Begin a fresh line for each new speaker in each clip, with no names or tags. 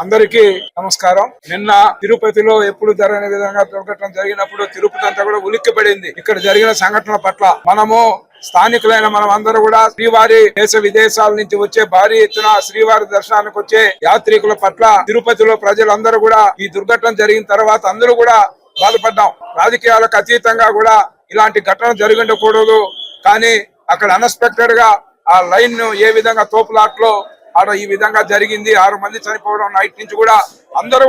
అందరికీ నమస్కారం. నిన్న తిరుపతిలో ఎప్పుడు జరగని విధంగా దుర్ఘటన జరిగినప్పుడు తిరుపతి అంతా కూడా ఉలిక్కిపడింది. ఇక్కడ జరిగిన సంఘటనల పట్ల మనము స్థానికులైన మనం అందరూ కూడా శ్రీవారి దేశ విదేశాల నుంచి వచ్చే భారీ ఎత్తున శ్రీవారి దర్శనానికి వచ్చే యాత్రికుల పట్ల తిరుపతిలో ప్రజలందరూ కూడా ఈ దుర్ఘటన జరిగిన తర్వాత అందరూ కూడా బాధపడ్డాం. రాజకీయాలకు అతీతంగా కూడా ఇలాంటి ఘటన జరిగిండకూడదు. కానీ అక్కడ అన్ఎక్స్పెక్టెడ్ గా ఆ లైన్ ఏ విధంగా తోపులాట్లో ఆడ ఈ విధంగా జరిగింది. 6 మంది చనిపోవడం నైట్ నుంచి కూడా అందరూ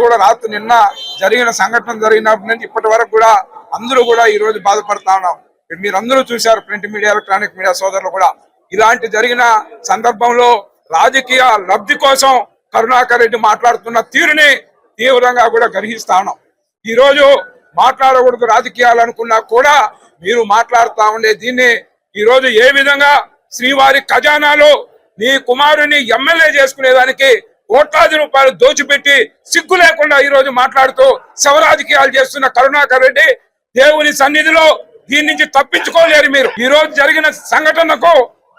కూడా రాత్రి నిన్న జరిగిన సంఘటన జరిగినప్పటి నుంచి ఇప్పటి వరకు కూడా అందరూ కూడా ఈ రోజు బాధపడతా ఉన్నాం. మీరందరూ చూశారు, ప్రింట్ మీడియా, ఎలక్ట్రానిక్ మీడియా సోదరులు కూడా. ఇలాంటి జరిగిన సందర్భంలో రాజకీయ లబ్ధి కోసం కరుణాకర్ రెడ్డి మాట్లాడుతున్న తీరుని తీవ్రంగా కూడా గర్హిస్తా ఉన్నాం. ఈ రోజు మాట్లాడకూడదు రాజకీయాలు అనుకున్నా కూడా మీరు మాట్లాడుతా ఉండే దీన్ని ఈ రోజు ఏ విధంగా శ్రీవారి ఖజానాలో నీ కుమారుని ఎమ్మెల్యే చేసుకునేదానికి కోట్లాది రూపాయలు దోచిపెట్టి సిగ్గు లేకుండా ఈ రోజు మాట్లాడుతూ శవరాజకీయాలు చేస్తున్న కరుణాకర్ రెడ్డి దేవుని సన్నిధిలో దీని నుంచి తప్పించుకోలేరు. మీరు ఈ రోజు జరిగిన సంఘటనకు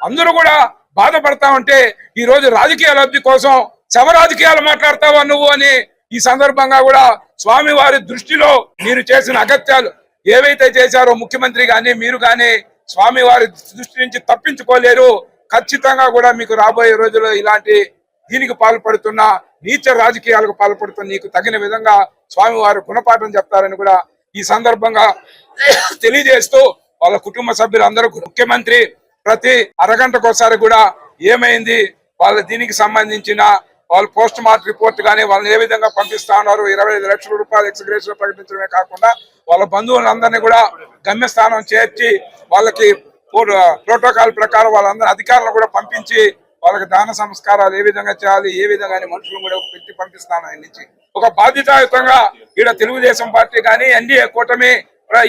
అందరూ కూడా బాధపడతా ఉంటే ఈ రోజు రాజకీయ లబ్ధి కోసం శవరాజకీయాలు మాట్లాడతావా నువ్వు అని ఈ సందర్భంగా కూడా స్వామివారి దృష్టిలో మీరు చేసిన అగత్యాలు ఏవైతే చేశారో ముఖ్యమంత్రి గాని మీరు గాని స్వామివారి దృష్టి నుంచి తప్పించుకోలేరు. ఖచ్చితంగా కూడా మీకు రాబోయే రోజుల్లో ఇలాంటి దీనికి పాల్పడుతున్న నీచ రాజకీయాలకు పాల్పడుతున్న నీకు తగిన విధంగా స్వామివారు గుణపాఠం చెప్తారని కూడా ఈ సందర్భంగా తెలియజేస్తూ వాళ్ళ కుటుంబ సభ్యులందరూ ముఖ్యమంత్రి ప్రతి అరగంటకోసారి కూడా ఏమైంది వాళ్ళ దీనికి సంబంధించిన వాళ్ళు పోస్ట్ మార్టం రిపోర్ట్ గానీ వాళ్ళని ఏ విధంగా పంపిస్తా ఉన్నారు, 25 లక్షల రూపాయలు ఎక్స్గ్రేషన్ ప్రకటించడమే కాకుండా వాళ్ళ బంధువులందరినీ కూడా గమ్యస్థానం చేర్చి వాళ్ళకి ప్రోటోకాల్ ప్రకారం వాళ్ళందరూ అధికారులను కూడా పంపించి వాళ్ళకి దాన సంస్కారాలు ఏ విధంగా చేయాలి, ఏ విధంగా మనుషులను కూడా పెట్టి పంపిస్తాను ఆయన నుంచి. ఒక బాధ్యతాయుతంగా ఈడ తెలుగుదేశం పార్టీ కానీ ఎన్డీఏ కూటమి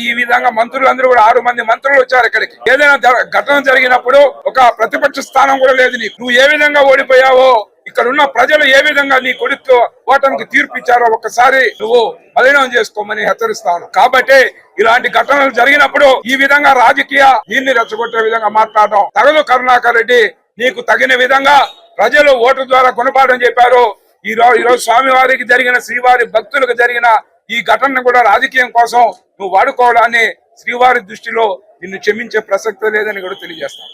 ఈ విధంగా మంత్రులందరూ కూడా 6 మంది మంత్రులు వచ్చారు ఇక్కడికి. ఏదైనా ఘటన జరిగినప్పుడు ఒక ప్రతిపక్ష స్థానం కూడా లేదు నీకు. నువ్వు ఏ విధంగా ఓడిపోయావో, ఇక్కడ ఉన్న ప్రజలు ఏ విధంగా నీ కొడుకు ఓటమికి తీర్పు ఇచ్చారో ఒక్కసారి నువ్వు మలినం చేసుకోమని హెచ్చరిస్తాను. కాబట్టి ఇలాంటి ఘటనలు జరిగినప్పుడు ఈ విధంగా రాజకీయ దీన్ని రెచ్చగొట్టే విధంగా మాట్లాడడం తగదు. కరుణాకర్ రెడ్డి నీకు తగిన విధంగా ప్రజలు ఓటు ద్వారా గుణపాఠం చెప్పారు. ఈ రోజు స్వామివారికి జరిగిన శ్రీవారి భక్తులకు జరిగిన ఈ ఘటనను కూడా రాజకీయం కోసం నువ్వు వాడుకోవడాన్ని శ్రీవారి దృష్టిలో నిన్ను క్షమించే ప్రసక్తి లేదని కూడా తెలియజేస్తాను.